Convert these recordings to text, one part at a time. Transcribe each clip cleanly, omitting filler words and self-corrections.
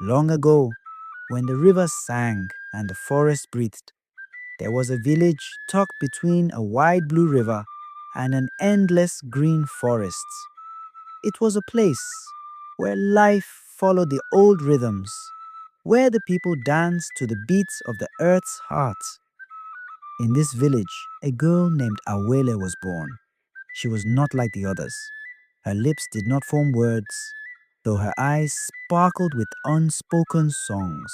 Long ago, when the river sang and the forest breathed, there was a village tucked between a wide blue river and an endless green forest. It was a place where life followed the old rhythms, where the people danced to the beats of the earth's heart. In this village, a girl named Awele was born. She was not like the others. Her lips did not form words, though her eyes sparkled with unspoken songs.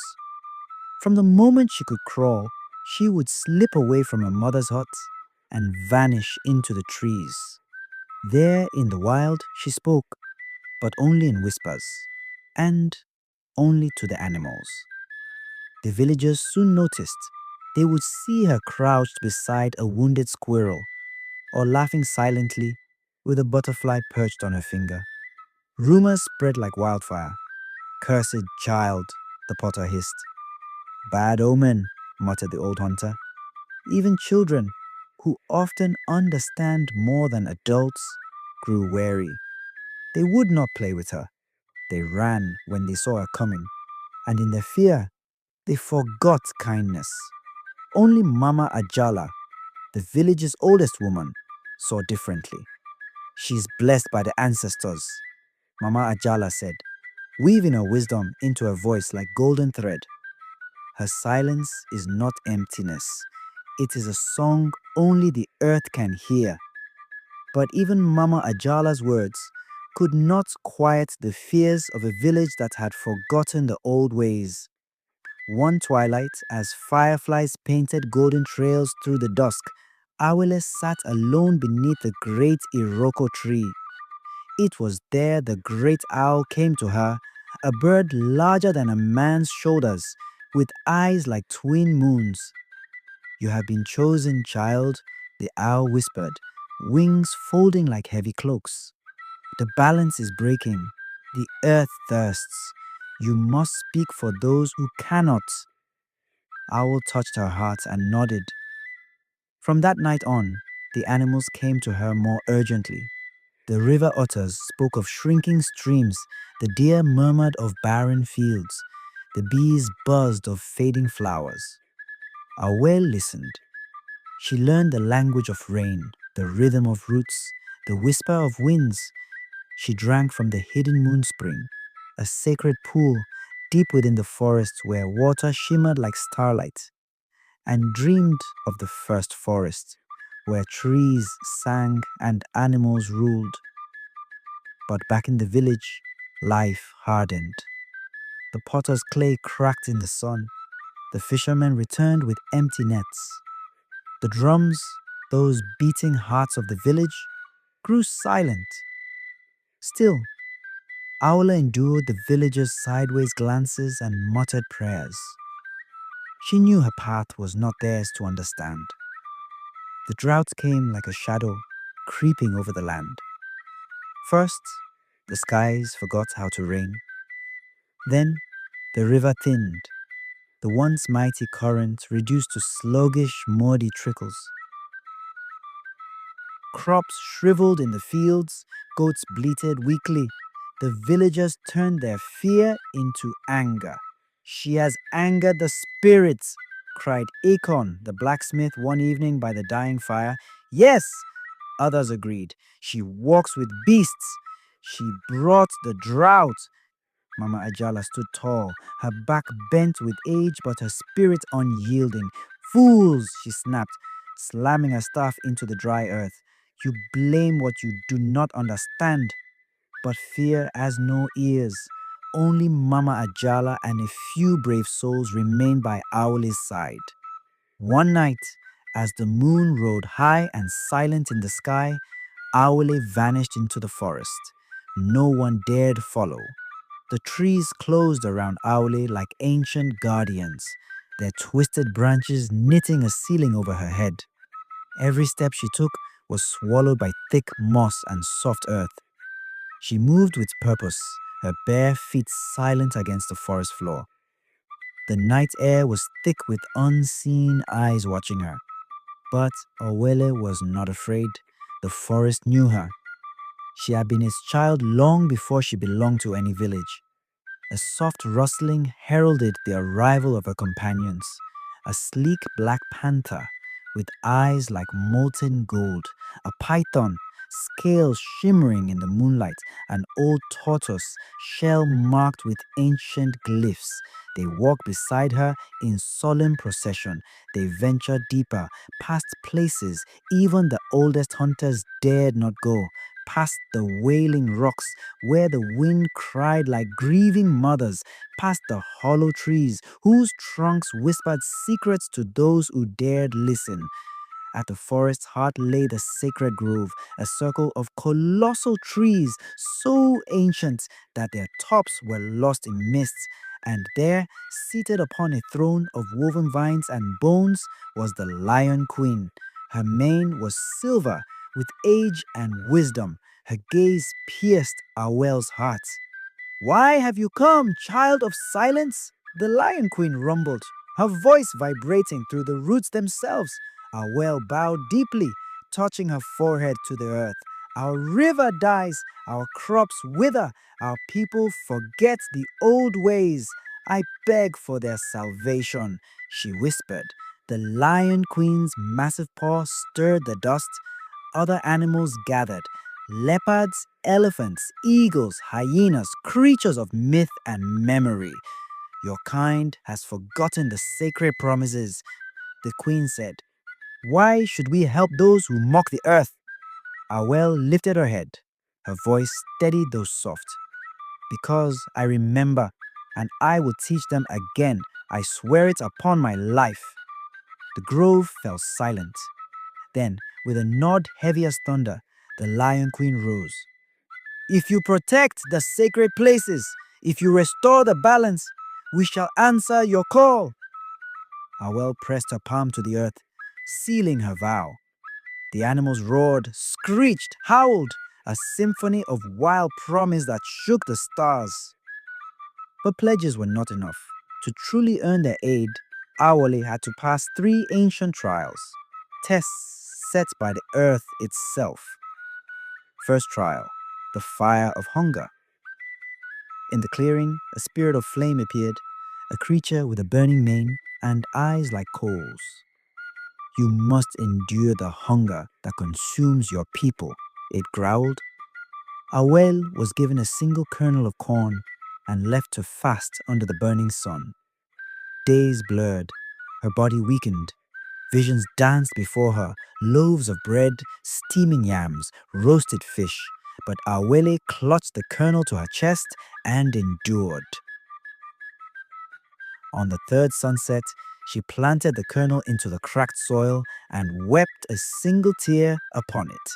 From the moment she could crawl, she would slip away from her mother's hut and vanish into the trees. There in the wild, she spoke, but only in whispers, and only to the animals. The villagers soon noticed. They would see her crouched beside a wounded squirrel, or laughing silently with a butterfly perched on her finger. Rumors spread like wildfire. "Cursed child," the potter hissed. "Bad omen," muttered the old hunter. Even children, who often understand more than adults, grew wary. They would not play with her. They ran when they saw her coming, and in their fear, they forgot kindness. Only Mama Ajala, the village's oldest woman, saw differently. "She's blessed by the ancestors," Mama Ajala said, weaving her wisdom into her voice like golden thread. Her silence is not emptiness. It is a song only the earth can hear. But even Mama Ajala's words could not quiet the fears of a village that had forgotten the old ways. One twilight, as fireflies painted golden trails through the dusk, Awele sat alone beneath the great Iroko tree. It was there the great owl came to her, a bird larger than a man's shoulders, with eyes like twin moons. "You have been chosen, child," the owl whispered, wings folding like heavy cloaks. "The balance is breaking. The earth thirsts. You must speak for those who cannot." Owl touched her heart and nodded. From that night on, the animals came to her more urgently. The river otters spoke of shrinking streams, the deer murmured of barren fields, the bees buzzed of fading flowers. Awel listened. She learned the language of rain, the rhythm of roots, the whisper of winds. She drank from the hidden moon spring, a sacred pool deep within the forest where water shimmered like starlight, and dreamed of the first forest, where trees sang and animals ruled. But back in the village, life hardened. The potter's clay cracked in the sun. The fishermen returned with empty nets. The drums, those beating hearts of the village, grew silent. Still, Aula endured the villagers' sideways glances and muttered prayers. She knew her path was not theirs to understand. The drought came like a shadow, creeping over the land. First, the skies forgot how to rain. Then, the river thinned, the once mighty current reduced to sluggish, muddy trickles. Crops shriveled in the fields, goats bleated weakly. The villagers turned their fear into anger. "She has angered the spirits," cried Akon, the blacksmith, one evening by the dying fire. "Yes," others agreed. "She walks with beasts. She brought the drought." Mama Ajala stood tall, her back bent with age but her spirit unyielding. "Fools," she snapped, slamming her staff into the dry earth. "You blame what you do not understand." But fear has no ears. Only Mama Ajala and a few brave souls remained by Auli's side. One night, as the moon rode high and silent in the sky, Aule vanished into the forest. No one dared follow. The trees closed around Aule like ancient guardians, their twisted branches knitting a ceiling over her head. Every step she took was swallowed by thick moss and soft earth. She moved with purpose, her bare feet silent against the forest floor. The night air was thick with unseen eyes watching her. But Awele was not afraid. The forest knew her. She had been its child long before she belonged to any village. A soft rustling heralded the arrival of her companions, a sleek black panther with eyes like molten gold, a python, scales shimmering in the moonlight, an old tortoise, shell marked with ancient glyphs. They walk beside her in solemn procession. They venture deeper, past places even the oldest hunters dared not go, past the wailing rocks where the wind cried like grieving mothers, past the hollow trees whose trunks whispered secrets to those who dared listen. At the forest's heart lay the sacred grove, a circle of colossal trees so ancient that their tops were lost in mists. And there, seated upon a throne of woven vines and bones, was the Lion Queen. Her mane was silver with age and wisdom. Her gaze pierced Awelw's heart. "Why have you come, child of silence?" the Lion Queen rumbled, her voice vibrating through the roots themselves. Awel bowed deeply, touching her forehead to the earth. "Our river dies, our crops wither, our people forget the old ways. I beg for their salvation," she whispered. The Lion Queen's massive paw stirred the dust. Other animals gathered: leopards, elephants, eagles, hyenas, creatures of myth and memory. "Your kind has forgotten the sacred promises," the queen said. "Why should we help those who mock the earth?" Awel lifted her head, her voice steady though soft. "Because I remember, and I will teach them again. I swear it upon my life." The grove fell silent. Then, with a nod heavy as thunder, the Lion Queen rose. "If you protect the sacred places, if you restore the balance, we shall answer your call." Awel pressed her palm to the earth, sealing her vow. The animals roared, screeched, howled, a symphony of wild promise that shook the stars. But pledges were not enough. To truly earn their aid, Awele had to pass 3 ancient trials, tests set by the earth itself. First trial, the fire of hunger. In the clearing, a spirit of flame appeared, a creature with a burning mane and eyes like coals. "You must endure the hunger that consumes your people," it growled. Awel was given a single kernel of corn and left to fast under the burning sun. Days blurred, her body weakened. Visions danced before her, loaves of bread, steaming yams, roasted fish. But Awele clutched the kernel to her chest and endured. On the third sunset, she planted the kernel into the cracked soil and wept a single tear upon it.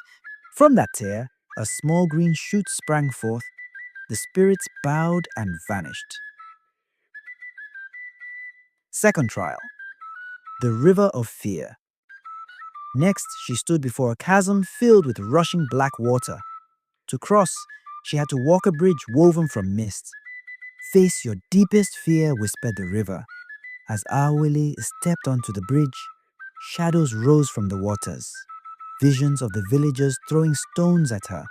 From that tear, a small green shoot sprang forth. The spirits bowed and vanished. Second trial, the river of fear. Next, she stood before a chasm filled with rushing black water. To cross, she had to walk a bridge woven from mist. "Face your deepest fear," whispered the river. As Awele stepped onto the bridge, shadows rose from the waters. Visions of the villagers throwing stones at her,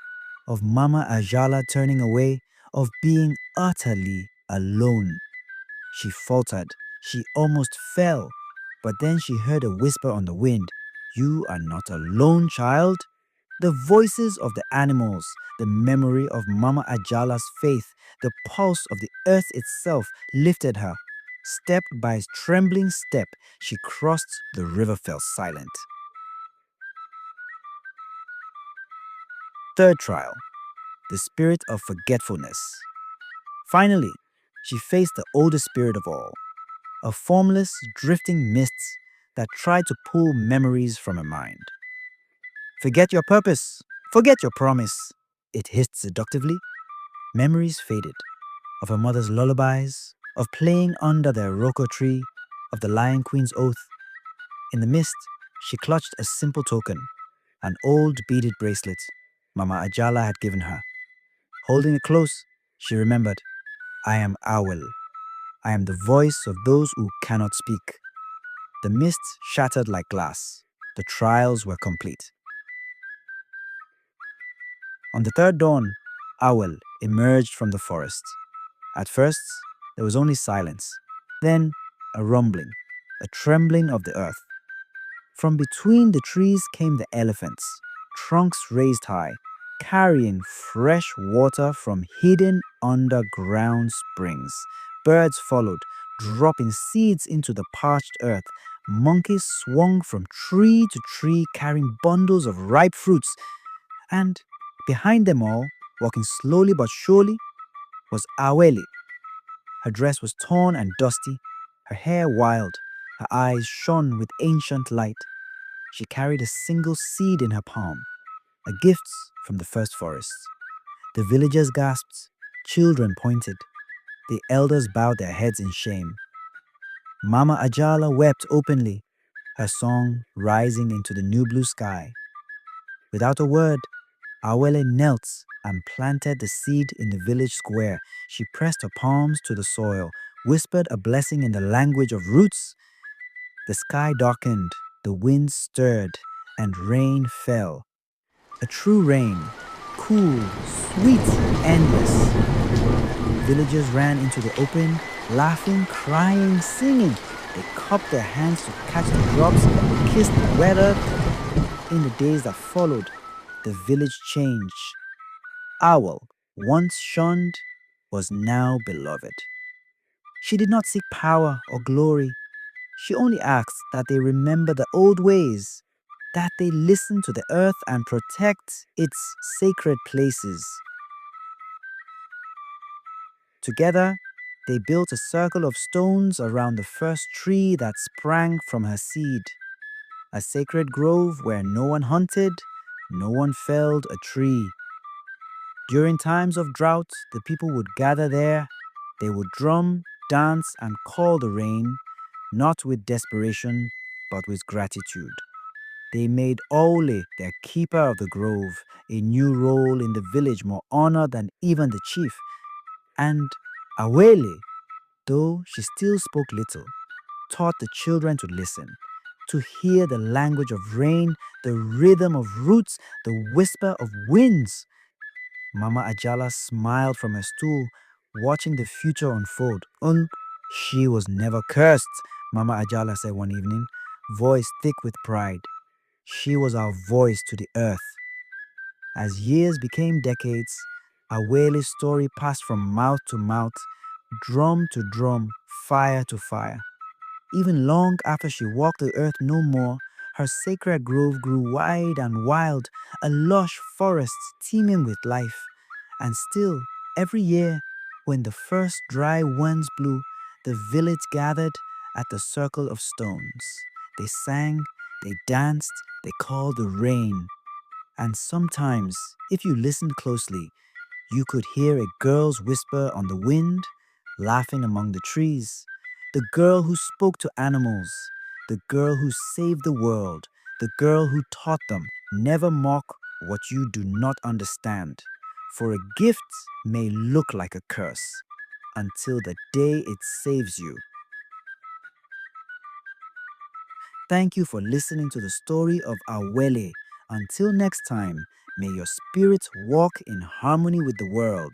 of Mama Ajala turning away, of being utterly alone. She faltered. She almost fell. But then she heard a whisper on the wind. "You are not alone, child." The voices of the animals, the memory of Mama Ajala's faith, the pulse of the earth itself lifted her. Step by trembling step, she crossed. The river fell silent. Third trial, the spirit of forgetfulness. Finally, she faced the oldest spirit of all, a formless, drifting mist that tried to pull memories from her mind. "Forget your purpose, forget your promise," it hissed seductively. Memories faded, of her mother's lullabies, of playing under the iroko tree, of the Lion Queen's oath. In the mist, she clutched a simple token, an old beaded bracelet Mama Ajala had given her. Holding it close, she remembered, "I am Awel. I am the voice of those who cannot speak." The mist shattered like glass. The trials were complete. On the third dawn, Awel emerged from the forest. At first, There was only silence. Then a rumbling, a trembling of the earth. From between the trees came the elephants, trunks raised high, carrying fresh water from hidden underground springs. Birds followed, dropping seeds into the parched earth. Monkeys swung from tree to tree, carrying bundles of ripe fruits. And behind them all, walking slowly but surely, was Awele. Her dress was torn and dusty, her hair wild, her eyes shone with ancient light. She carried a single seed in her palm, a gift from the first forests. The villagers gasped, children pointed, the elders bowed their heads in shame. Mama Ajala wept openly, her song rising into the new blue sky. Without a word, Awele knelt and planted the seed in the village square. She pressed her palms to the soil, whispered a blessing in the language of roots. The sky darkened, the wind stirred, and rain fell. A true rain, cool, sweet, endless. Villagers ran into the open, laughing, crying, singing. They cupped their hands to catch the drops, kissed the wet earth. In the days that followed, the village changed. Awel, once shunned, was now beloved. She did not seek power or glory. She only asked that they remember the old ways, that they listen to the earth and protect its sacred places. Together, they built a circle of stones around the first tree that sprang from her seed, a sacred grove where no one hunted, no one felled a tree. During times of drought, the people would gather there. They would drum, dance, and call the rain, not with desperation, but with gratitude. They made Ole their keeper of the grove, a new role in the village more honored than even the chief. And Awele, though she still spoke little, taught the children to listen, to hear the language of rain, the rhythm of roots, the whisper of winds. Mama Ajala smiled from her stool, watching the future unfold. She was never cursed, Mama Ajala said one evening, voice thick with pride. She was our voice to the earth. As years became decades, Awele's story passed from mouth to mouth, drum to drum, fire to fire. Even long after she walked the earth no more, her sacred grove grew wide and wild, a lush forest teeming with life. And still, every year, when the first dry winds blew, the village gathered at the circle of stones. They sang, they danced, they called the rain. And sometimes, if you listened closely, you could hear a girl's whisper on the wind, laughing among the trees. The girl who spoke to animals, the girl who saved the world, the girl who taught them, never mock what you do not understand. For a gift may look like a curse until the day it saves you. Thank you for listening to the story of Awele. Until next time, may your spirit walk in harmony with the world.